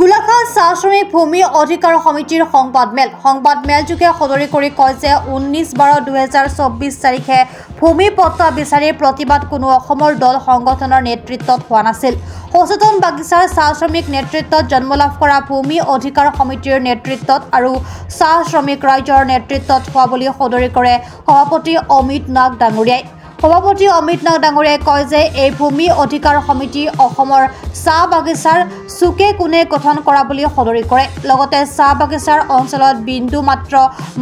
গোলাঘাট চাহ শ্ৰমিক ভূমি অধিকাৰ সমিতিৰ সংবাদমেলযোগে সদৰি কৰি কয় যে 19/12/2024 তাৰিখে ভূমি পট্টা বিচাৰি প্ৰতিবাদ কোনো অসমৰ দল সংগঠনৰ নেতৃত্বত হোৱা নাছিল। সচেতন বাগিচাৰ চাহ শ্ৰমিক নেতৃত্বত জন্মলাভ কৰা ভূমি অধিকাৰ সমিতিৰ নেতৃত্বত আৰু চাহ শ্ৰমিক ৰাইজৰ নেতৃত্বত হোৱা বুলি সদৰি কৰে সভাপতি অমিত নাগ ডাঙৰীয়াই। সভাপতি অমিত নাগ ডাঙৰীয়াই কয় যে এই ভূমি অধিকাৰ সমিতি অসমৰ চাহ বাগিচাৰ চুকে কোণে গঠন কৰা বুলি সদৰি কৰে। লগতে চাহ বাগিচাৰ অঞ্চলত বিন্দু মাত্ৰ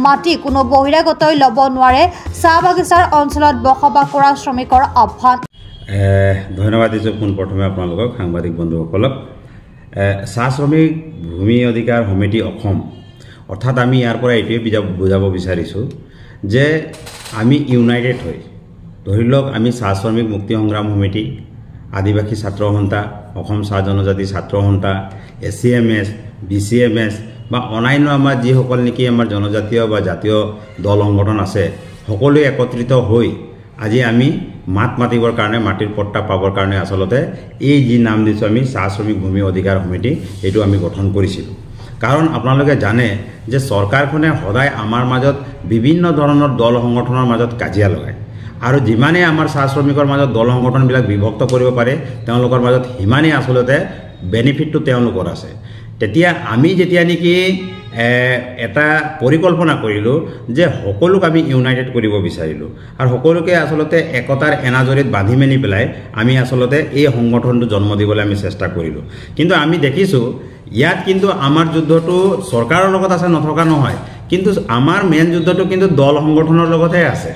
মাটি কোনো বহিৰাগতই ল'ব নোৱাৰে, চাহ বাগিচাৰ অঞ্চলত বসবাস কৰা শ্ৰমিকৰ আহ্বান। ধন্যবাদ দিছোঁ পোনপ্ৰথমে আপোনালোকক সাংবাদিক বন্ধুসকলক। চাহ শ্ৰমিক ভূমি অধিকাৰ সমিতি অসম অৰ্থাৎ আমি ইয়াৰ পৰা এইটোৱে বুজাব বিচাৰিছোঁ যে আমি ইউনাইটেড হৈ ধৰি লওক আমি চাহ শ্ৰমিক মুক্তি সংগ্ৰাম সমিতি, আদিবাসী ছাত্ৰ সন্থা, অসম চাহ জনজাতি ছাত্ৰ সন্থা, ACMS, BCMS বা অন্যান্য আমাৰ যিসকল নেকি আমাৰ জনজাতীয় বা জাতীয় দল সংগঠন আছে, সকলোৱে একত্ৰিত হৈ আজি আমি মাত মাতিবৰ কাৰণে, মাটিৰ পট্টা পাবৰ কাৰণে আচলতে এই যি নাম দিছোঁ আমি চাহ শ্ৰমিক ভূমি অধিকাৰ সমিতি, এইটো আমি গঠন কৰিছিলোঁ। কাৰণ আপোনালোকে জানে যে চৰকাৰখনে সদায় আমাৰ মাজত বিভিন্ন ধৰণৰ দল সংগঠনৰ মাজত কাজিয়া লগায় আৰু যিমানে আমাৰ চাহ শ্ৰমিকৰ মাজত দল সংগঠনবিলাক বিভক্ত কৰিব পাৰে তেওঁলোকৰ মাজত সিমানেই আচলতে বেনিফিটটো তেওঁলোকৰ আছে। তেতিয়া আমি যেতিয়া নেকি এটা পৰিকল্পনা কৰিলোঁ যে সকলোক আমি ইউনাইটেড কৰিব বিচাৰিলোঁ আৰু সকলোকে আচলতে একতাৰ এনাজৰীত বান্ধি মেলি পেলাই আমি আচলতে এই সংগঠনটো জন্ম দিবলৈ আমি চেষ্টা কৰিলোঁ। কিন্তু আমি দেখিছোঁ ইয়াত কিন্তু আমাৰ যুদ্ধটো চৰকাৰৰ লগত আছে, নথকা নহয়, কিন্তু আমাৰ মেইন যুদ্ধটো কিন্তু দল সংগঠনৰ লগতহে আছে।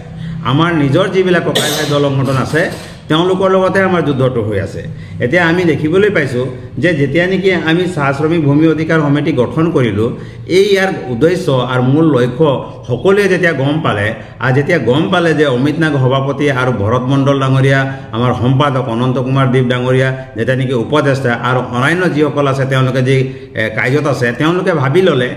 আমাৰ নিজৰ যিবিলাক ককাই ভাই দল সংগঠন আছে তেওঁলোকৰ লগতে আমাৰ যুদ্ধটো হৈ আছে। এতিয়া আমি দেখিবলৈ পাইছোঁ যে যেতিয়া নেকি আমি চাহ শ্ৰমিক ভূমি অধিকাৰ সমিতি গঠন কৰিলোঁ, এই ইয়াৰ উদ্দেশ্য আৰু মূল লক্ষ্য সকলোৱে যেতিয়া গম পালে আৰু যেতিয়া গম পালে যে অমিত নাগ সভাপতি আৰু ভৰত মণ্ডল ডাঙৰীয়া, আমাৰ সম্পাদক অনন্ত কুমাৰ দেৱ ডাঙৰীয়া, যেতিয়া নেকি উপদেষ্টা আৰু অন্যান্য যিসকল আছে তেওঁলোকে যি কাৰ্যত আছে, তেওঁলোকে ভাবি ল'লে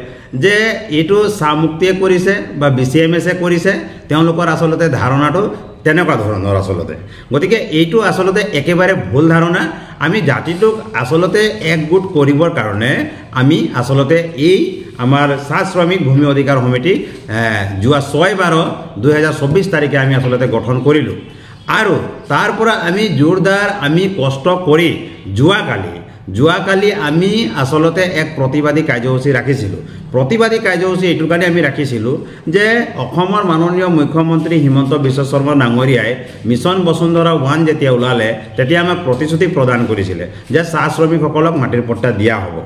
যে এইটো চাহ মুক্তিয়ে কৰিছে বা BCMSে কৰিছে, তেওঁলোকৰ আচলতে ধাৰণাটো তেনেকুৱা ধৰণৰ আচলতে। গতিকে এইটো আচলতে একেবাৰে ভুল ধাৰণা। আমি জাতিটোক আচলতে একগোট কৰিবৰ কাৰণে আমি আচলতে এই আমাৰ চাহ শ্ৰমিক ভূমি অধিকাৰ সমিতি যোৱা 6/12/2024 তাৰিখে আমি আচলতে গঠন কৰিলোঁ আৰু তাৰ পৰা আমি জোৰদাৰ আমি কষ্ট কৰি যোৱাকালি আমি আচলতে এক প্ৰতিবাদী কাৰ্যসূচী ৰাখিছিলোঁ। প্ৰতিবাদী কাৰ্যসূচী এইটোৰ কাৰণে আমি ৰাখিছিলোঁ যে অসমৰ মাননীয় মুখ্যমন্ত্ৰী হিমন্ত বিশ্ব শৰ্মা ডাঙৰীয়াই মিছন বসুন্ধৰা 1 যেতিয়া ওলালে তেতিয়া আমাক প্ৰতিশ্ৰুতি প্ৰদান কৰিছিলে যে চাহ শ্ৰমিকসকলক মাটিৰ পট্টা দিয়া হ'ব।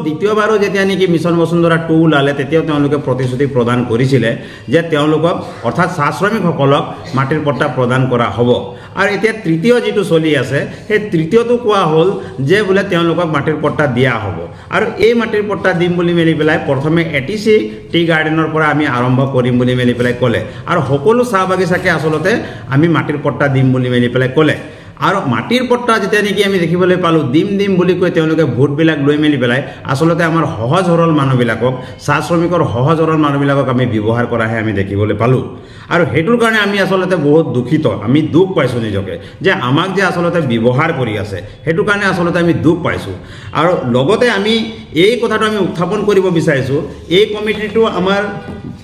দ্বিতীয়বাৰো যেতিয়া নেকি মিছন বসুন্ধৰা 2 ওলালে তেতিয়াও তেওঁলোকে প্ৰতিশ্ৰুতি প্ৰদান কৰিছিলে যে তেওঁলোকক অৰ্থাৎ চাহ শ্ৰমিকসকলক মাটিৰ পট্টা প্ৰদান কৰা হ'ব। আৰু এতিয়া তৃতীয় যিটো চলি আছে সেই তৃতীয়টো কোৱা হ'ল যে বোলে তেওঁলোকক মাটিৰ পট্টা দিয়া হ'ব আৰু এই মাটিৰ পট্টা দিম বুলি মেলি পেলাই প্ৰথমে ATC টি গাৰ্ডেনৰ পৰা আমি আৰম্ভ কৰিম বুলি মেলি পেলাই ক'লে আৰু সকলো চাহ বাগিচাকে আচলতে আমি মাটিৰ পট্টা দিম বুলি মেলি পেলাই ক'লে। আৰু মাটিৰ পট্টা যেতিয়া নেকি আমি দেখিবলৈ পালোঁ দিম বুলি কৈ তেওঁলোকে ভোটবিলাক লৈ মেলি পেলাই আচলতে আমাৰ সহজ সৰল মানুহবিলাকক, চাহ শ্ৰমিকৰ সহজ সৰল মানুহবিলাকক আমি ব্যৱহাৰ কৰাহে আমি দেখিবলৈ পালোঁ। আৰু সেইটোৰ কাৰণে আমি আচলতে বহুত দুখিত, আমি দুখ পাইছোঁ নিজকে যে আমাক যে আচলতে ব্যৱহাৰ কৰি আছে, সেইটো কাৰণে আচলতে আমি দুখ পাইছোঁ। আৰু লগতে আমি এই কথাটো আমি উত্থাপন কৰিব বিচাৰিছোঁ, এই কমিটিটো আমাৰ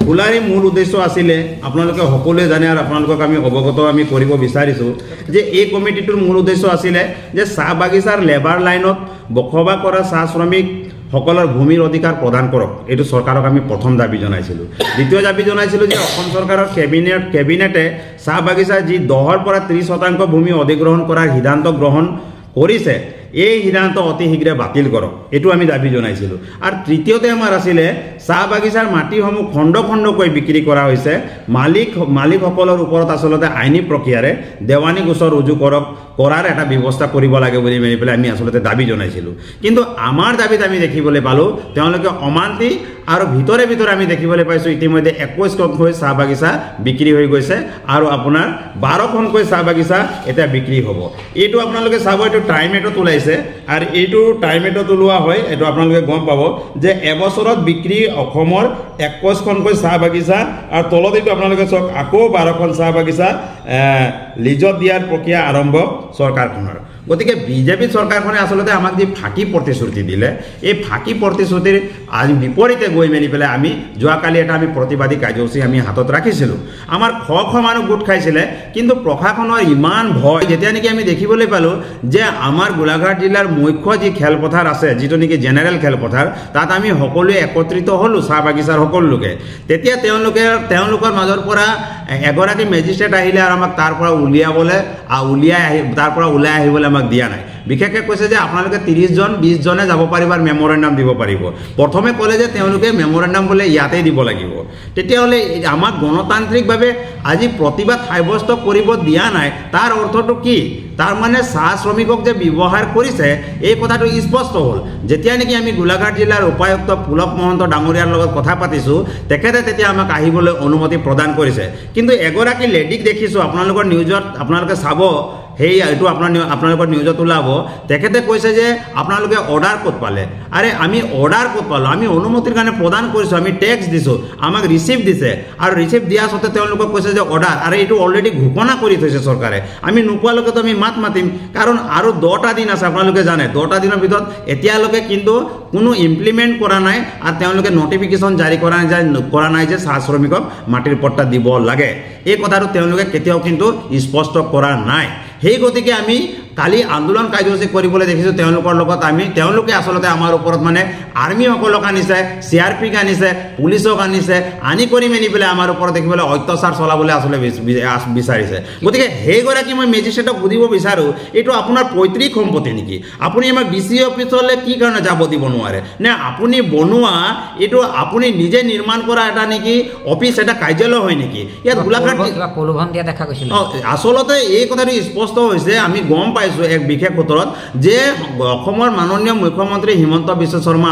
খোলাৰে মূল উদ্দেশ্য আছিলে, আপোনালোকে সকলোৱে জানে আৰু আপোনালোকক আমি অৱগত আমি কৰিব বিচাৰিছোঁ যে এই কমিটিটোৰ মূল উদ্দেশ্য আছিলে যে চাহ বাগিচাৰ লেবাৰ লাইনত বসবাস কৰা চাহ শ্ৰমিকসকলৰ ভূমিৰ অধিকাৰ প্ৰদান কৰক। এইটো চৰকাৰক আমি প্ৰথম দাবী জনাইছিলোঁ। দ্বিতীয় দাবী জনাইছিলোঁ যে অসম চৰকাৰৰ কেবিনেটে চাহ বাগিচাৰ যি 10ৰ পৰা 30% ভূমি অধিগ্ৰহণ কৰাৰ সিদ্ধান্ত গ্ৰহণ কৰিছে, এই সিদ্ধান্ত অতি শীঘ্ৰে বাতিল কৰক, এইটো আমি দাবী জনাইছিলোঁ। আৰু তৃতীয়তে আমাৰ আছিলে চাহ বাগিচাৰ মাটিসমূহ খণ্ড খণ্ডকৈ বিক্ৰী কৰা হৈছে, মালিকসকলৰ ওপৰত আচলতে আইনী প্ৰক্ৰিয়াৰে দেৱানী গোচৰ ৰুজু কৰাৰ এটা ব্যৱস্থা কৰিব লাগে বুলি মেলি পেলাই আমি আচলতে দাবী জনাইছিলোঁ। কিন্তু আমাৰ দাবীত আমি দেখিবলৈ পালোঁ তেওঁলোকে অমান্তি আৰু ভিতৰে আমি দেখিবলৈ পাইছোঁ ইতিমধ্যে 21খনকৈ চাহ বাগিচা বিক্ৰী হৈ গৈছে আৰু আপোনাৰ 12খনকৈ চাহ বাগিচা এতিয়া বিক্ৰী হ'ব। এইটো আপোনালোকে চাব, এইটো টাইমেটত ওলাইছে আৰু এইটো টাইমেটত ওলোৱা হয়, এইটো আপোনালোকে গম পাব যে এবছৰত বিক্ৰী অসমৰ 21খনকৈ চাহ বাগিচা আৰু তলত এইটো আপোনালোকে চাওক আকৌ 12খন চাহ বাগিচা লিজত দিয়াৰ প্ৰক্ৰিয়া আৰম্ভ চৰকাৰখনৰ। গতিকে বিজেপি চৰকাৰখনে আচলতে আমাক যি ফাঁকি প্ৰতিশ্ৰুতি দিলে এই ফাঁকি প্ৰতিশ্ৰুতিৰ আজি বিপৰীতে গৈ মেলি পেলাই আমি যোৱাকালি এটা আমি প্ৰতিবাদী কাৰ্যসূচী আমি হাতত ৰাখিছিলোঁ আমাৰ শ মানুহ গোট খাইছিলে কিন্তু প্ৰশাসনৰ ইমান ভয় যেতিয়া নেকি আমি দেখিবলৈ পালোঁ যে আমাৰ গোলাঘাট জিলাৰ মুখ্য যি খেলপথাৰ আছে যিটো নেকি জেনেৰেল খেলপথাৰ তাত আমি সকলোৱে একত্ৰিত হ'লোঁ চাহ বাগিচাৰ সকলো লোকে তেতিয়া তেওঁলোকৰ মাজৰ পৰা এগৰাকী মেজিষ্ট্ৰেট আহিলে আৰু আমাক তাৰ পৰা তাৰ পৰা ওলাই আহিবলৈ আমাক দিয়া নাই বিশেষকৈ কৈছে যে আপোনালোকে 30 জন 20 জনে যাব পাৰিব আৰু মেমৰেণ্ডাম দিব পাৰিব প্ৰথমে ক'লে যে তেওঁলোকে মেমৰেণ্ডাম বোলে ইয়াতে দিব লাগিব তেতিয়াহ'লে আমাক গণতান্ত্ৰিকভাৱে আজি প্ৰতিবাদ সাব্যস্ত কৰিব দিয়া নাই তাৰ অৰ্থটো কি তাৰ মানে চাহ শ্ৰমিকক যে ব্যৱহাৰ কৰিছে এই কথাটো স্পষ্ট হ'ল যেতিয়া নেকি আমি গোলাঘাট জিলাৰ উপায়ুক্ত পুলক মহন্ত ডাঙৰীয়াৰ লগত কথা পাতিছোঁ তেখেতে তেতিয়া আমাক আহিবলৈ অনুমতি প্ৰদান কৰিছে কিন্তু এগৰাকী লেডিক দেখিছোঁ আপোনালোকৰ নিউজত আপোনালোকে চাব সেই এইটো আপোনালোকৰ নিউজত ওলাব তেখেতে কৈছে যে আপোনালোকে অৰ্ডাৰ ক'ত পালে আৰে আমি অৰ্ডাৰ ক'ত পালোঁ আমি অনুমতিৰ কাৰণে প্ৰদান কৰিছোঁ আমি টেক্স দিছোঁ আমাক ৰিচিপ্ট দিছে আৰু ৰিচিপ্ট দিয়া সত্ত্বে তেওঁলোকক কৈছে যে অৰ্ডাৰ আৰু এইটো অলৰেডি ঘোষণা কৰি থৈছে চৰকাৰে আমি নোপোৱালৈকেতো আমি মাত মাতিম কাৰণ আৰু 10টা দিন আছে আপোনালোকে জানে 10টা দিনৰ ভিতৰত এতিয়ালৈকে কিন্তু কোনো ইমপ্লিমেণ্ট কৰা নাই আৰু তেওঁলোকে নটিফিকেশ্যন জাৰি কৰা নাই যে চাহ শ্ৰমিকক মাটিৰ পট্টা দিব লাগে এই কথাটো তেওঁলোকে কেতিয়াও কিন্তু স্পষ্ট কৰা নাই সেই গতিকে আমি কালি আন্দোলন কাৰ্যসূচী কৰিবলৈ দেখিছোঁ তেওঁলোকৰ লগত তেওঁলোকে আচলতে আমাৰ ওপৰত মানে আৰ্মীসকলক আনিছে CRPক আনিছে পুলিচক আনিছে আনি কৰি মেলি পেলাই আমাৰ ওপৰত দেখিবলৈ অত্যাচাৰ চলাবলৈ আচলতে বিচাৰিছে গতিকে সেইগৰাকী মই মেজিষ্ট্ৰেটক সুধিব বিচাৰোঁ এইটো আপোনাৰ পৈতৃক সম্পত্তি নেকি আপুনি আমাক DC অফিচলৈ কি কাৰণে যাব দিব নোৱাৰে নে আপুনি বনোৱা এইটো আপুনি নিজে নিৰ্মাণ কৰা এটা নেকি অফিচ এটা কাৰ্যালয় হয় নেকি ইয়াত গোলাঘাট প্ৰলোভন দিয়া দেখা গৈছিল আচলতে এই কথাটো স্পষ্ট হৈছে আমি গম পাইছোঁ এক বিশেষ সূত্ৰত যে অসমৰ মাননীয় মুখ্যমন্ত্ৰী হিমন্ত বিশ্ব শৰ্মা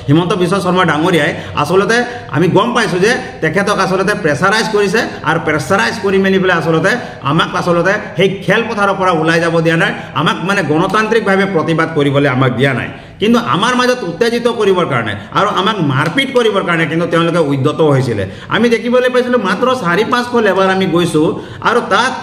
হিমন্ত বিশ্ব শৰ্মা ডাঙৰীয়াই আচলতে আমি গম পাইছোঁ যে তেখেতক আচলতে প্ৰেছাৰাইজ কৰিছে আৰু প্ৰেছাৰাইজ কৰি মেলি পেলাই আমাক আচলতে সেই খেলপথাৰৰ পৰা ওলাই যাব দিয়া নাই আমাক মানে গণতান্ত্ৰিকভাৱে প্ৰতিবাদ কৰিবলৈ আমাক দিয়া নাই কিন্তু আমাৰ মাজত উত্তেজিত কৰিবৰ কাৰণে আৰু আমাক মাৰপিট কৰিবৰ কাৰণে কিন্তু তেওঁলোকে উদ্যত হৈছিলে আমি দেখিবলৈ পাইছিলোঁ মাত্ৰ 4-5 লেবাৰ আমি গৈছোঁ আৰু তাত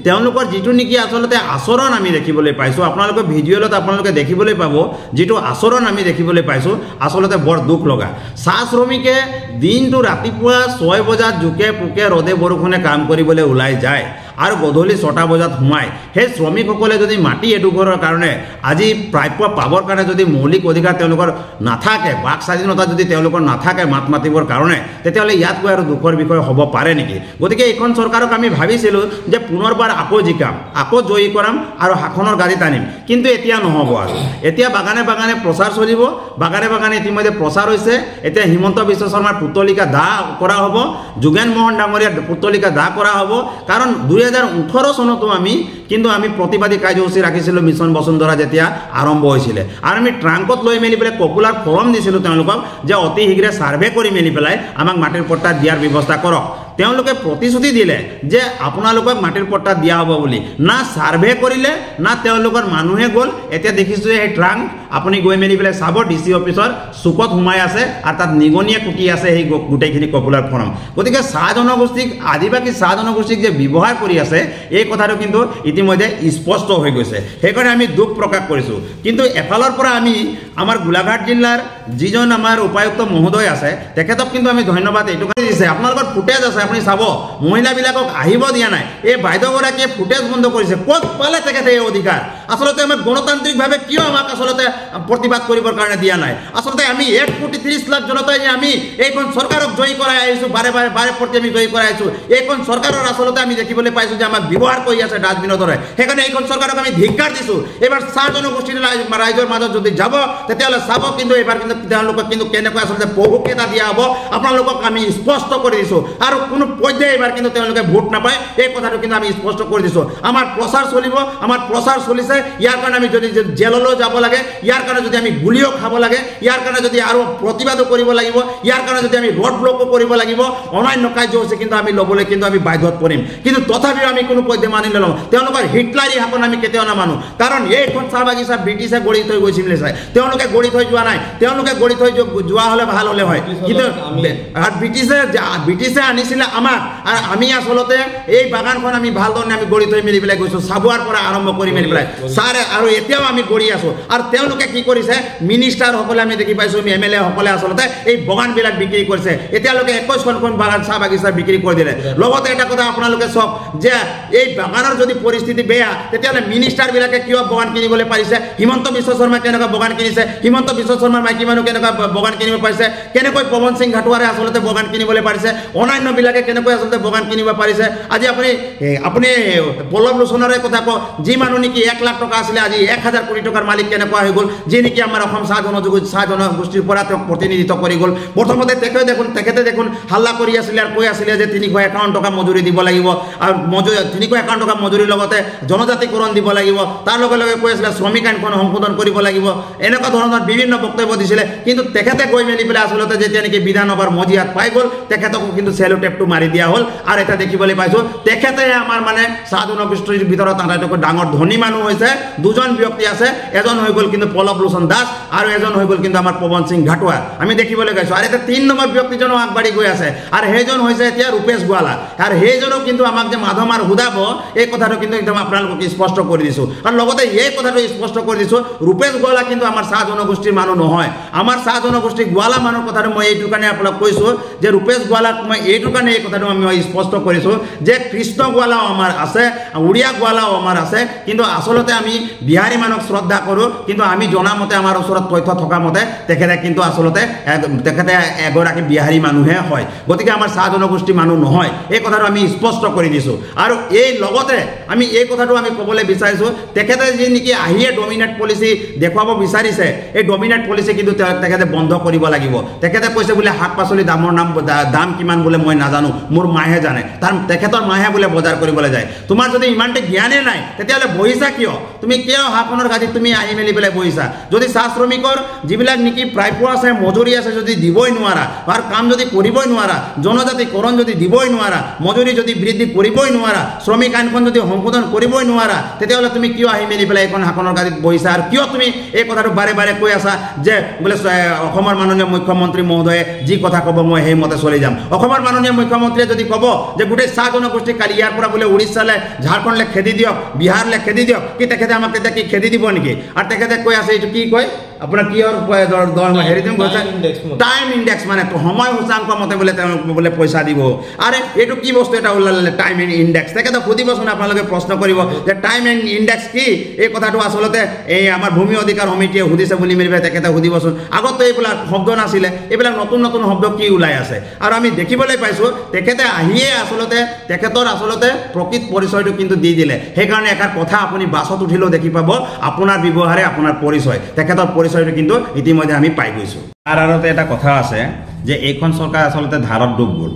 তেওঁলোকৰ যিটো নেকি আচলতে আচৰণ আমি দেখিবলৈ পাইছোঁ আপোনালোকে ভিডিঅ'ত আপোনালোকে দেখিবলৈ পাব যিটো আচৰণ আমি দেখিবলৈ পাইছোঁ আচলতে বৰ দুখ লগা চাহ শ্ৰমিকে দিনটো ৰাতিপুৱা 6 বজাত জোকে পোকে ৰ'দে বৰষুণে কাম কৰিবলৈ ওলাই যায় আৰু গধূলি 6টা বজাত সোমায় সেই শ্ৰমিকসকলে যদি মাটি এডোখৰৰ কাৰণে আজি প্ৰাপ্য পাবৰ কাৰণে যদি মৌলিক অধিকাৰ তেওঁলোকৰ নাথাকে বাক স্বাধীনতা যদি তেওঁলোকৰ নাথাকে মাত মাতিবৰ কাৰণে তেতিয়াহ'লে ইয়াতকৈ আৰু দুখৰ বিষয় হ'ব পাৰে নেকি গতিকে এইখন চৰকাৰক আমি ভাবিছিলোঁ যে পুনৰবাৰ আকৌ জিকাম আকৌ জয়ী কৰাম আৰু শাসনৰ গাড়ীত আনিম কিন্তু এতিয়া নহ'ব আৰু এতিয়া বাগানে বাগানে প্ৰচাৰ চলিব বাগানে বাগানে ইতিমধ্যে প্ৰচাৰ হৈছে এতিয়া হিমন্ত বিশ্ব শৰ্মাৰ পুতলিকা দাহ কৰা হ'ব যোগেন মোহন ডাঙৰীয়াৰ পুতলিকা দাহ কৰা হ'ব কাৰণ 2018 চনতো আমি প্ৰতিবাদী কাৰ্যসূচী ৰাখিছিলোঁ মিছন বসুন্ধৰা যেতিয়া আৰম্ভ হৈছিলে আৰু আমি ট্ৰাংকত লৈ মেলি পেলাই পপুলাৰ ফৰম দিছিলোঁ তেওঁলোকক যে অতি শীঘ্ৰে ছাৰ্ভে কৰি মেলি পেলাই আমাক মাটিৰ পট্টা দিয়াৰ ব্যৱস্থা কৰক তেওঁলোকে প্ৰতিশ্ৰুতি দিলে যে আপোনালোকক মাটিৰ পট্টা দিয়া হ'ব বুলি না ছাৰ্ভে কৰিলে না তেওঁলোকৰ মানুহে গ'ল এতিয়া দেখিছোঁ এই ট্ৰাংক আপুনি গৈ মেলি পেলাই চাব DC অফিচৰ চুকত সোমাই আছে আৰু তাত নিগনিয়ে কুটি আছে সেই গোটেইখিনি পপুলাৰ ফৰম গতিকে চাহ জনগোষ্ঠীক আদিবাসী চাহ জনগোষ্ঠীক যে ব্যৱহাৰ কৰি আছে এই কথাটো কিন্তু ইতিমধ্যে স্পষ্ট হৈ গৈছে সেইকাৰণে আমি দুখ প্ৰকাশ কৰিছোঁ কিন্তু এফালৰ পৰা আমি আমাৰ গোলাঘাট জিলাৰ যিজন আমাৰ উপায়ুক্ত মহোদয় আছে তেখেতক কিন্তু আমি ধন্যবাদ এইটো দিছে আপোনালোকৰ ফুটেজ আছে আপুনি চাব মহিলাবিলাকক আহিব দিয়া নাই এই বাইদেউগৰাকীয়ে ফুটেজ বন্ধ কৰিছে ক'ত পালে তেখেতে এই অধিকাৰ আচলতে আমাক গণতান্ত্ৰিকভাৱে কিয় আমাক আচলতে প্ৰতিবাদ কৰিবৰ কাৰণে দিয়া নাই আচলতে আমি 1,30 লাখ জনতাই যে আমি এইখন চৰকাৰক জয়ী কৰাই আহিছোঁ বাৰে প্ৰতি আমি জয়ী কৰাই আহিছোঁ এইখন চৰকাৰৰ আচলতে আমি দেখিবলৈ পাইছোঁ যে আমাক ব্যৱহাৰ কৰি আছে ডাষ্টবিনৰ দৰে সেইকাৰণে এইখন চৰকাৰক আমি ধিক্কাৰ দিছোঁ এইবাৰ চাহ জনগোষ্ঠীৰ ৰাইজৰ মাজত যদি যাব তেতিয়াহ'লে চাব কিন্তু এইবাৰ কিন্তু তেওঁলোকক কিন্তু কেনেকৈ আচলতে বহুক এটা দিয়া হ'ব আপোনালোকক আমি স্পষ্ট কৰি দিছোঁ আৰু কোনো পৰ্যায়ে এইবাৰ কিন্তু তেওঁলোকে ভোট নাপায় এই কথাটো কিন্তু আমি স্পষ্ট কৰি দিছোঁ আমাৰ প্ৰচাৰ চলিব আমাৰ প্ৰচাৰ চলিছে ইয়াৰ কাৰণে আমি যদি জেললৈ যাব লাগে ইয়াৰ কাৰণে যদি আমি গুলিও খাব লাগে ইয়াৰ কাৰণে যদি আৰু প্ৰতিবাদো কৰিব লাগিব ইয়াৰ কাৰণে যদি আমি ৰোড ব্লকো কৰিব লাগিব অন্যান্য কাৰ্যসূচী কিন্তু আমি ল'বলৈ কিন্তু আমি বাধ্যত পৰিম কিন্তু তথাপিও আমি কোনো পৰ্যায়ে মানি নলওঁ তেওঁলোকৰ হিটলাৰী শাসন আমি কেতিয়াও নামানো কাৰণ এইখন চাহ বাগিচা ব্ৰিটিছে গঢ়ি থৈ গৈছিল চাই তেওঁলোকে গঢ়ি থৈ যোৱা নাই তেওঁলোকে গঢ়ি থৈ যোৱা হ'লে ভাল হ'লে হয় কিন্তু ব্ৰিটিছে আনিছিলে আমাক আৰু আমি আচলতে এই বাগানখন আমি ভাল ধৰণে আমি গঢ়ি থৈ মেলি পেলাই গৈছোঁ চাবুৱাৰ পৰা আৰম্ভ কৰি মেলি পেলাই ছাৰে আৰু এতিয়াও আমি গঢ়ি আছোঁ আৰু তেওঁলোকে কি কৰিছে মিনিষ্টাৰসকলে আমি দেখি পাইছোঁ MLA সকলে আচলতে এই বাগানবিলাক বিক্ৰী কৰিছে এতিয়ালৈকে 21খন বাগান চাহ বাগিচা বিক্ৰী কৰি দিলে লগতে এটা কথা আপোনালোকে চাওক যে এই বাগানৰ যদি পৰিস্থিতি বেয়া তেতিয়াহ'লে মিনিষ্টাৰবিলাকে কিয় বাগান কিনিবলৈ পাৰিছে হিমন্ত বিশ্ব শৰ্মা কেনেকুৱা বাগান কিনিছে হিমন্ত বিশ্ব শৰ্মাৰ মাইকী মানুহ কেনেকুৱা বাগান কিনিব পাৰিছে কেনেকৈ পৱন সিং ঘাটোৱাৰে আচলতে বাগান কিনিবলৈ পাৰিছে অন্যান্যবিলাকে কেনেকৈ আচলতে বাগান কিনিব পাৰিছে আজি আপুনি পল্লৱ লোচনৰে কথা কওক যি মানুহ নেকি 1 লাখ টকা আছিলে আজি 1000 কোটি টকাৰ মালিক কেনেকুৱা হৈ গ'ল যি নেকি আমাৰ অসম চাহ জনগোষ্ঠীৰ পৰা তেওঁক প্ৰতিনিধিত্ব কৰি গ'ল প্ৰথমতে তেখেতে দেখোন হাল্লা কৰি আছিলে আৰু কৈ আছিলে যে 351 টকা মজুৰি দিব লাগিব আৰু 351 টকা মজুৰিৰ লগতে জনজাতিকৰণ দিব লাগিব তাৰ লগে লগে কৈ আছিলে শ্ৰমিক আইনখন সংশোধন কৰিব লাগিব এনেকুৱা ধৰণৰ বিভিন্ন বক্তব্য দিছিলে কিন্তু তেখেতে গৈ মেলি পেলাই আচলতে যেতিয়া নেকি বিধানসভাৰ মজিয়াত পাই গ'ল তেখেতকো কিন্তু চেলো টেপটো মাৰি দিয়া হ'ল আৰু এটা দেখিবলৈ পাইছোঁ তেখেতে আমাৰ মানে চাহ জনগোষ্ঠীৰ ভিতৰত আটাইতকৈ ডাঙৰ ধনী মানুহ হৈছে দুজন ব্যক্তি আছে এজন হৈ গ'ল কিন্তু পল্লৱ লোচন দাস আৰু এজন হৈ গ'ল কিন্তু আমাৰ পৱন সিং ঘাটোৱা আমি দেখিবলৈ পাইছোঁ আৰু এটা 3 নম্বৰ ব্যক্তিজনো আগবাঢ়ি গৈ আছে আৰু সেইজন হৈছে এতিয়া ৰূপেশ গোৱালা আৰু সেইজনক কিন্তু আমাক যে মাধমাৰ সুধাব এই কথাটো কিন্তু একদম আপোনালোকক স্পষ্ট কৰি দিছোঁ আৰু লগতে এই কথাটো স্পষ্ট কৰি দিছোঁ ৰূপেশ গোৱালা কিন্তু আমাৰ চাহ জনগোষ্ঠীৰ মানুহ নহয় আমাৰ চাহ জনগোষ্ঠী গোৱালা মানুহৰ কথাটো মই এইটো কাৰণে আপোনাক কৈছোঁ যে ৰূপেশ গোৱালাক মই এইটো কাৰণে এই কথাটো আমি স্পষ্ট কৰিছোঁ যে কৃষ্ণ গোৱালাও আমাৰ আছে উৰিয়া গোৱালাও আমাৰ আছে কিন্তু আচলতে আমি বিহাৰী মানুহক শ্ৰদ্ধা কৰোঁ কিন্তু আমি জনামতে আমাৰ ওচৰত তথ্য থকা মতে তেখেতে কিন্তু আচলতে তেখেতে এগৰাকী বিহাৰী মানুহে হয় গতিকে আমাৰ চাহ জনগোষ্ঠী মানুহ নহয় এই কথাটো আমি স্পষ্ট কৰি দিছোঁ আৰু এই লগতে আমি এই কথাটো আমি ক'বলৈ বিচাৰিছোঁ তেখেতে যি নেকি আহিয়ে ডমিনেট পলিচি দেখুৱাব বিচাৰিছে এই ডমিনেট পলিচি কিন্তু তেখেতে বন্ধ কৰিব লাগিব তেখেতে কৈছে বোলে শাক পাচলি দাম কিমান বোলে মই নাজানো মোৰ মাহে জানে তেখেতৰ মাহে বোলে বজাৰ কৰিবলৈ যায় তোমাৰ যদি ইমানটা জ্ঞানেই নাই তেতিয়াহ'লে বহিছা কিয় তুমি কিয় হাঁহখনৰ গাড়ীত তুমি আহি মেলি পেলাই বহিছা যদি চাহ শ্ৰমিকৰ যিবিলাক নেকি প্ৰাপ্য আছে মজুৰি আছে যদি দিবই নোৱাৰা আৰু কাম যদি কৰিবই নোৱাৰা জনজাতিকৰণ যদি দিবই নোৱাৰা মজুৰি যদি বৃদ্ধি কৰিবই নোৱাৰা শ্ৰমিক আইনখন যদি সংশোধন কৰিবই নোৱাৰা তেতিয়াহ'লে তুমি কিয় আহি মেলি পেলাই এখন হাঁহখনৰ গাড়ীত বহিছা আৰু কিয় তুমি এই কথাটো বাৰে বাৰে কৈ আছা যে বোলে অসমৰ মাননীয় মুখ্যমন্ত্ৰী মহোদয়ে যি কথা ক'ব মই সেইমতে চলি যাম অসমৰ মাননীয় মুখ্যমন্ত্ৰীয়ে যদি ক'ব যে গোটেই চাহ জনগোষ্ঠী কালি ইয়াৰ পৰা বোলে উৰিষ্যালৈ ঝাৰখণ্ডলৈ খেদি দিয়ক বিহাৰলৈ খেদি দিয়ক কি তেখেতে আমাক তেতিয়া কি খেদি দিব নেকি আৰু তেখেতে কৈ আছে এইটো কি কয় আপোনাৰ কিহৰ হেৰি দিম কৈছে টাইম ইণ্ডেক্স মানে সময় সূচাংক মতে বোলে তেওঁলোক বোলে পইচা দিব আৰে এইটো কি বস্তু এটা ওলালে টাইম ইণ্ডেক্স তেখেতে সুধিবচোন আপোনালোকে প্ৰশ্ন কৰিব যে টাইম ইণ্ডেক্স কি এই কথাটো আচলতে এই আমাৰ ভূমি অধিকাৰ সমিতিয়ে সুধিছে বুলি মেলি তেখেতে সুধিবচোন আগতো এইবিলাক শব্দ নাছিলে এইবিলাক নতুন নতুন শব্দ কি ওলাই আছে আৰু আমি দেখিবলৈ পাইছোঁ তেখেতে আহিয়ে আচলতে তেখেতৰ আচলতে প্ৰকৃত পৰিচয়টো কিন্তু দি দিলে সেইকাৰণে এষাৰ কথা আপুনি বাছত উঠিলেও দেখি পাব আপোনাৰ ব্যৱহাৰে আপোনাৰ পৰিচয় তেখেতৰ পৰিচয়টো কিন্তু ইতিমধ্যে আমি পাই গৈছোঁ তাৰ আৰতে এটা কথা আছে যে এইখন চৰকাৰ আচলতে ধাৰত ডুব গ'ল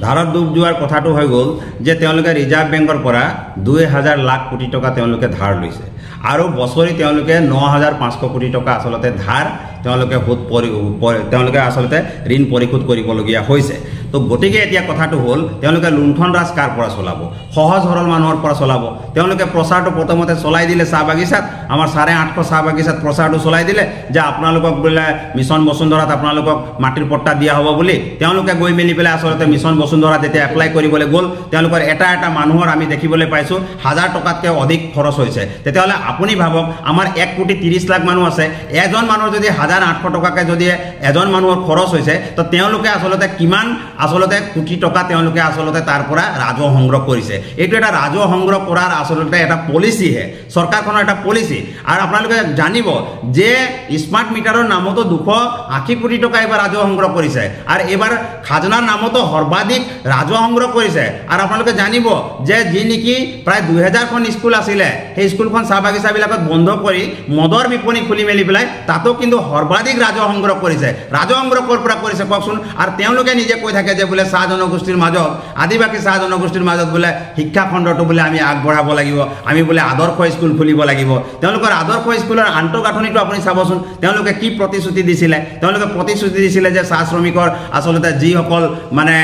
ধাৰত ডুব যোৱাৰ কথাটো হৈ গ'ল যে তেওঁলোকে ৰিজাৰ্ভ বেংকৰ পৰা 2000 লাখ কোটি টকা তেওঁলোকে ধাৰ লৈছে আৰু বছৰি তেওঁলোকে 9500 কোটি টকা আচলতে ধাৰ তেওঁলোকে আচলতে ঋণ পৰিশোধ কৰিবলগীয়া হৈছে তো গতিকে এতিয়া কথাটো হ'ল তেওঁলোকে লুণ্ঠন ৰাজ কাৰ পৰা চলাব সহজ সৰল মানুহৰ পৰা চলাব তেওঁলোকে প্ৰচাৰটো প্ৰথমতে চলাই দিলে চাহ বাগিচাত আমাৰ 850 চাহ বাগিচাত প্ৰচাৰটো চলাই দিলে যে আপোনালোকক বোলে মিছন বসুন্ধৰাত আপোনালোকক মাটিৰ পট্টা দিয়া হ'ব বুলি তেওঁলোকে গৈ মেলি পেলাই আচলতে মিছন বসুন্ধৰাত যেতিয়া এপ্লাই কৰিবলৈ গ'ল তেওঁলোকৰ এটা মানুহৰ আমি দেখিবলৈ পাইছোঁ 1000 টকাতকৈ অধিক খৰচ হৈছে তেতিয়াহ'লে আপুনি ভাবক আমাৰ 1 কোটি 30 লাখ মানুহ আছে এজন মানুহৰ যদি 1800 টকাকৈ যদি এজন মানুহৰ খৰচ হৈছে তো তেওঁলোকে আচলতে কিমান আচলতে কোটি টকা তেওঁলোকে আচলতে তাৰ পৰা ৰাজহ সংগ্ৰহ কৰিছে এইটো এটা ৰাজহ সংগ্ৰহ কৰাৰ আচলতে এটা পলিচিহে চৰকাৰখনৰ এটা পলিচি আৰু আপোনালোকে জানিব যে স্মাৰ্ট মিটাৰৰ নামতো 280 কোটি টকা এবাৰ ৰাজহ সংগ্ৰহ কৰিছে আৰু এবাৰ খাজনাৰ নামতো সৰ্বাধিক ৰাজহ সংগ্ৰহ কৰিছে আৰু আপোনালোকে জানিব যে যি নেকি প্ৰায় 2000খন স্কুল আছিলে সেই স্কুলখন চাহ বাগিচাবিলাকত বন্ধ কৰি মদৰ বিপণী খুলি মেলি পেলাই তাতো কিন্তু সৰ্বাধিক ৰাজহ সংগ্ৰহ কৰিছে ৰাজহ সংগ্ৰহ ক'ৰ পৰা কৰিছে কওকচোন আৰু তেওঁলোকে নিজে কৈ থাকে যে বোলে চাহ জনগোষ্ঠীৰ মাজত আদিবাসী চাহ জনগোষ্ঠীৰ মাজত বোলে শিক্ষা খণ্ডটো বোলে আমি আগবঢ়াব লাগিব আমি বোলে আদৰ্শ স্কুল খুলিব লাগিব তেওঁলোকৰ আদৰ্শ স্কুলৰ আন্তঃগাঁথনিটো আপুনি চাবচোন তেওঁলোকে কি প্ৰতিশ্ৰুতি দিছিলে তেওঁলোকে প্ৰতিশ্ৰুতি দিছিলে যে চাহ শ্ৰমিকৰ আচলতে যিসকল মানে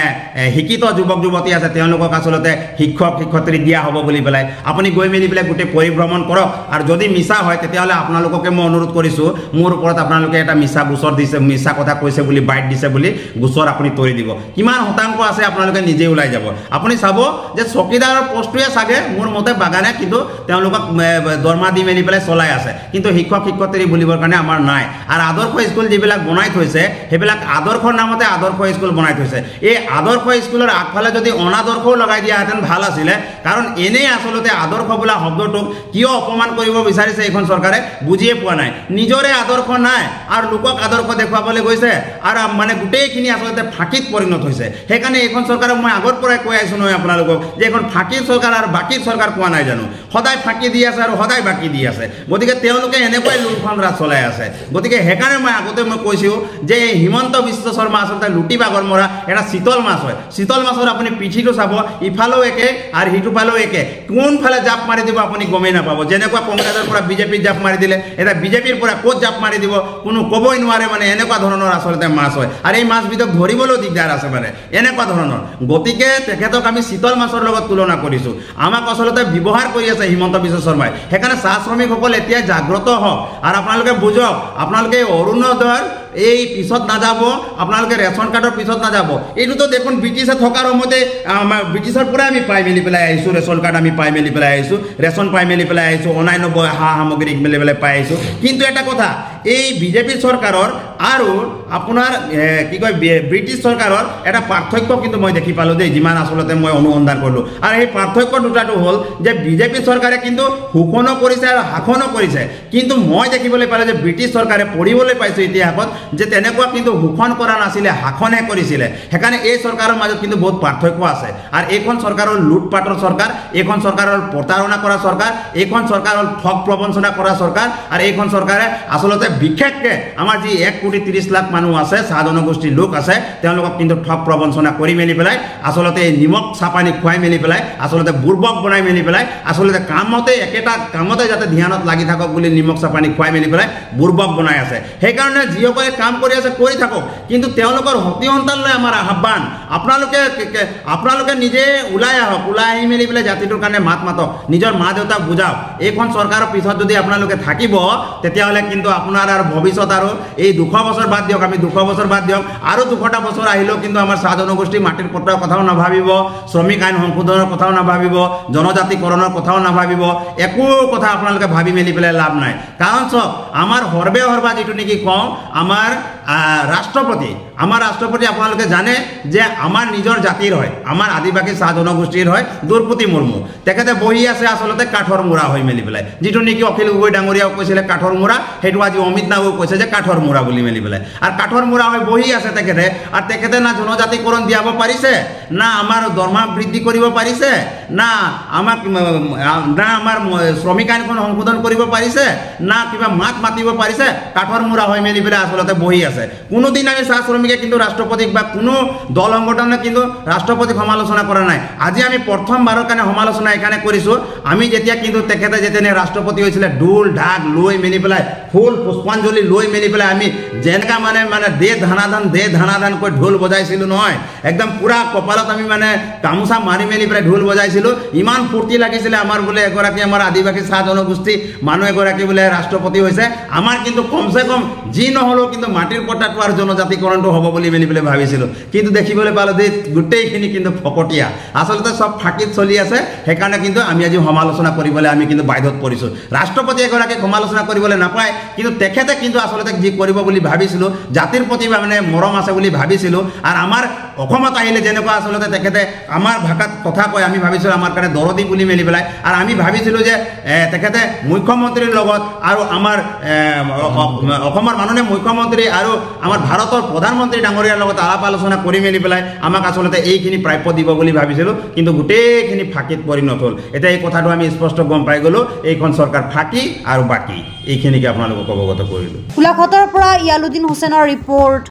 শিক্ষিত যুৱক যুৱতী আছে তেওঁলোকক আচলতে শিক্ষক শিক্ষয়িত্ৰী দিয়া হ'ব বুলি পেলাই আপুনি গৈ মেলি পেলাই গোটেই পৰিভ্ৰমণ কৰক আৰু যদি মিছা হয় তেতিয়াহ'লে আপোনালোককে মই অনুৰোধ কৰিছোঁ মোৰ ওপৰত আপোনালোকে এটা মিছা গোচৰ দিছে মিছা কথা কৈছে বুলি বাইট দিছে বুলি গোচৰ আপুনি তৰি দিব কিমান শতাংশ আছে আপোনালোকে নিজে ওলাই যাব আপুনি চাব যে চকীদাৰৰ পোষ্টটোৱে চাগে মোৰ মতে বাগানে কিন্তু তেওঁলোকক দৰমহা দি মেলি পেলাই চলাই আছে কিন্তু শিক্ষক শিক্ষয়িত্ৰী বুলিবৰ কাৰণে আমাৰ নাই আৰু আদৰ্শ স্কুল যিবিলাক বনাই থৈছে সেইবিলাক আদৰ্শৰ নামতে আদৰ্শ স্কুল বনাই থৈছে এই আদৰ্শ স্কুলৰ আগফালে যদি অনাদৰ্শও লগাই দিয়াহেঁতেন ভাল আছিলে কাৰণ এনেই আচলতে আদৰ্শ বোলা শব্দটোক কিয় অপমান কৰিব বিচাৰিছে এইখন চৰকাৰে বুজিয়ে পোৱা নাই নিজৰে আদৰ্শ নাই আৰু লোকক আদৰ্শ দেখুৱাবলৈ গৈছে আৰু মানে গোটেইখিনি আচলতে ফাঁকিত পৰিণত হৈছে সেইকাৰণে এইখন চৰকাৰক মই আগৰ পৰাই কৈ আছোঁ নহয় আপোনালোকক যে এইখন ফাঁকিৰ চৰকাৰ আৰু বাকীৰ চৰকাৰ কোৱা নাই জানো সদায় ফাঁকি দি আছে আৰু সদায় বাকী দি আছে গতিকে তেওঁলোকে এনেকুৱাই লুণ্ঠন ৰাজ চলাই আছে গতিকে সেইকাৰণে মই আগতে মই কৈছোঁ যে হিমন্ত বিশ্ব শৰ্মা আচলতে লুটি বাগৰ মৰা এটা শীতল মাছ হয় শীতল মাছৰ আপুনি পিঠিটো চাব ইফালেও একে আৰু সিটোফালেও একে কোনফালে জাপ মাৰি দিব আপুনি গমেই নাপাব যেনেকুৱা কংগ্ৰেছৰ পৰা বিজেপিত জাপ মাৰি দিলে এতিয়া বিজেপিৰ পৰা ক'ত জাপ মাৰি দিব কোনো ক'বই নোৱাৰে মানে এনেকুৱা ধৰণৰ আচলতে মাছ হয় আৰু এই মাছবিধক ধৰিবলৈও দিগদাৰ আছে মানে এনেকুৱা ধৰণৰ গতিকে তেখেতক আমি শীতল মাছৰ লগত তুলনা কৰিছোঁ আমাক আচলতে ব্যৱহাৰ কৰি আছে হিমন্ত বিশ্ব শৰ্মাই সেইকাৰণে চাহ শ্ৰমিকসকল এতিয়া জাগ্ৰত হওক আৰু আপোনালোকে বুজক আপোনালোকে অৰুণোদয়ৰ এই পিছত নাযাব আপোনালোকে ৰেচন কাৰ্ডৰ পিছত নাযাব এইটোতো দেখোন ব্ৰিটিছে থকাৰ সময়তে ব্ৰিটিছৰ পৰাই আমি পাই মেলি পেলাই আহিছোঁ ৰেচন কাৰ্ড আমি পাই মেলি পেলাই আহিছোঁ ৰেচন পাই মেলি পেলাই আহিছোঁ অন্যান্য সা সামগ্ৰী মেলি পেলাই পাই আহিছোঁ কিন্তু এটা কথা এই বিজেপি চৰকাৰৰ আৰু আপোনাৰ কি কয় ব্ৰিটিছ চৰকাৰৰ এটা পাৰ্থক্য কিন্তু মই দেখি পালোঁ দেই যিমান আচলতে মই অনুসন্ধান কৰিলোঁ আৰু সেই পাৰ্থক্য দুটাটো হ'ল যে বিজেপি চৰকাৰে কিন্তু শোষণো কৰিছে আৰু শাসনো কৰিছে কিন্তু মই দেখিবলৈ পালোঁ যে ব্ৰিটিছ চৰকাৰে পঢ়িবলৈ পাইছোঁ ইতিহাসত যে তেনেকুৱা কিন্তু শোষণ কৰা নাছিলে শাসনহে কৰিছিলে সেইকাৰণে এই চৰকাৰৰ মাজত কিন্তু বহুত পাৰ্থক্য আছে আৰু এইখন চৰকাৰৰ লুটপাটৰ চৰকাৰ এইখন চৰকাৰৰ প্ৰতাৰণা কৰা চৰকাৰ এইখন চৰকাৰ হ'ল ঠগ প্ৰবঞ্চনা কৰা চৰকাৰ আৰু এইখন চৰকাৰে আচলতে বিশেষকৈ আমাৰ যি 1,30,00,000 মানুহ আছে চাহ জনগোষ্ঠীৰ লোক আছে তেওঁলোকক কিন্তু ঠগ প্ৰবঞ্চনা কৰি মেলি পেলাই আচলতে নিমখ চাপানি খুৱাই মেলি পেলাই আচলতে বুৰ্বক বনাই মেলি পেলাই আচলতে কামতে একেটা কামতে যাতে ধ্যানত লাগি থাকক বুলি নিমখ চাপানি খুৱাই মেলি পেলাই বুৰ্বক বনাই আছে সেইকাৰণে যিসকলে কাম কৰি আছে কৰি থাকক কিন্তু তেওঁলোকৰ সতি সন্তানলৈ আমাৰ আহ্বান আপোনালোকে নিজে ওলাই আহক ওলাই আহি মেলি পেলাই জাতিটোৰ কাৰণে মাত মাতক নিজৰ মা দেউতাক বুজাওক এইখন চৰকাৰৰ পিছত যদি আপোনালোকে থাকিব তেতিয়াহ'লে কিন্তু আপোনাৰ আৰু ভৱিষ্যত আৰু এই 200 বছৰ বাদ দিয়ক আমি 200 বছৰ বাদ দিয়ক আৰু 200টা বছৰ আহিলেও কিন্তু আমাৰ চাহ জনগোষ্ঠী মাটিৰ পট্টাৰ কথাও নাভাবিব শ্ৰমিক আইন সংশোধনৰ কথাও নাভাবিব জনজাতিকৰণৰ কথাও নাভাবিব একো কথা আপোনালোকে ভাবি মেলি পেলাই লাভ নাই কাৰণ চাওক আমাৰ হৰবে হৰবা যিটো নেকি কওঁ আমাৰ ৰাষ্ট্ৰপতি আপোনালোকে জানে যে আমাৰ নিজৰ জাতিৰ হয় আমাৰ আদিবাসী চাহ জনগোষ্ঠীৰ হয় দ্ৰৌপদী মুৰ্মু তেখেতে বহি আছে আচলতে কাঠৰ মূৰা হৈ মেলি পেলাই যিটো নেকি অখিল গগৈ ডাঙৰীয়াও কৈছিলে কাঠৰ মূৰা সেইটো আজি অমিত নাগেও কৈছে যে কাঠৰ মূৰা বুলি মেলি পেলাই আৰু কাঠৰ মূৰা হৈ বহি আছে তেখেতে না জনজাতিকৰণ দিয়াব পাৰিছে না আমাৰ দৰমহা বৃদ্ধি কৰিব পাৰিছে না আমাক না আমাৰ শ্ৰমিক আইনখন সংশোধন কৰিব পাৰিছে না কিবা মাত মাতিব পাৰিছে কাঠৰ মূৰা হৈ মেলি পেলাই আচলতে বহি আছে কোনোদিন আমি চাহ শ্ৰমিকে কিন্তু ৰাষ্ট্ৰপতিক বা কোনো দল সংগঠনে কিন্তু ৰাষ্ট্ৰপতিক সমালোচনা কৰা নাই আজি আমি প্ৰথমবাৰৰ কাৰণে সমালোচনা এইকাৰণে কৰিছোঁ আমি যেতিয়া কিন্তু তেখেতে যেতিয়া ৰাষ্ট্ৰপতি হৈছিলে ঢোল ঢাক লৈ মেলি পেলাই ফুল পুষ্পাঞ্জলি লৈ মেলি পেলাই আমি যেনেকা মানে দে ধানাধান কৈ ঢোল বজাইছিলোঁ নহয় একদম পুৰা কপালত আমি মানে গামোচা মাৰি মেলি পেলাই ঢোল বজাইছিলোঁ ইমান ফূৰ্তি লাগিছিলে আমাৰ বোলে এগৰাকী আমাৰ আদিবাসী চাহ জনগোষ্ঠী মানুহ এগৰাকী বোলে ৰাষ্ট্ৰপতি হৈছে আমাৰ কিন্তু কমচে কম যি নহ'লেও কিন্তু মাটিৰ পট্টাটো আৰু জনজাতিকৰণটো হ'ব বুলি মেলি পেলাই ভাবিছিলোঁ কিন্তু দেখিবলৈ পালোঁ যে গোটেইখিনি কিন্তু ফকটীয়া আচলতে চব ফাঁকিত চলি আছে সেইকাৰণে কিন্তু আমি আজি সমালোচনা কৰিবলৈ আমি কিন্তু বাধ্যত পৰিছোঁ ৰাষ্ট্ৰপতি এগৰাকীক সমালোচনা কৰিবলৈ নাপায় কিন্তু তেখেতে কিন্তু আচলতে যি কৰিব বুলি ভাবিছিলোঁ জাতিৰ প্ৰতি মানে মৰম আছে বুলি ভাবিছিলোঁ আৰু আমাৰ অসমত আহিলে যেনেকুৱা আচলতে তেখেতে আমাৰ ভাষাত কথা কয় আমি ভাবিছিলোঁ আমাৰ কাৰণে দৰদী বুলি মেলি পেলাই আৰু আমি ভাবিছিলোঁ যে তেখেতে মুখ্যমন্ত্ৰীৰ লগত আৰু আমাৰ অসমৰ মাননীয় মুখ্যমন্ত্ৰী আৰু আমাৰ ভাৰতৰ প্ৰধানমন্ত্ৰী ডাঙৰীয়াৰ লগত আলাপ আলোচনা কৰি মেলি পেলাই আমাক আচলতে এইখিনি প্ৰাপ্য দিব বুলি ভাবিছিলোঁ কিন্তু গোটেইখিনি ফাঁকিত পৰিণত হ'ল এতিয়া এই কথাটো আমি স্পষ্ট গম পাই গ'লোঁ এইখন চৰকাৰ ফাঁকি আৰু বাকী এইখিনিকে আপোনালোকক অৱগত কৰিলোঁ গোলাঘাটৰ পৰা ইয়ালুদ্দিন হুছেইনৰ ৰিপৰ্ট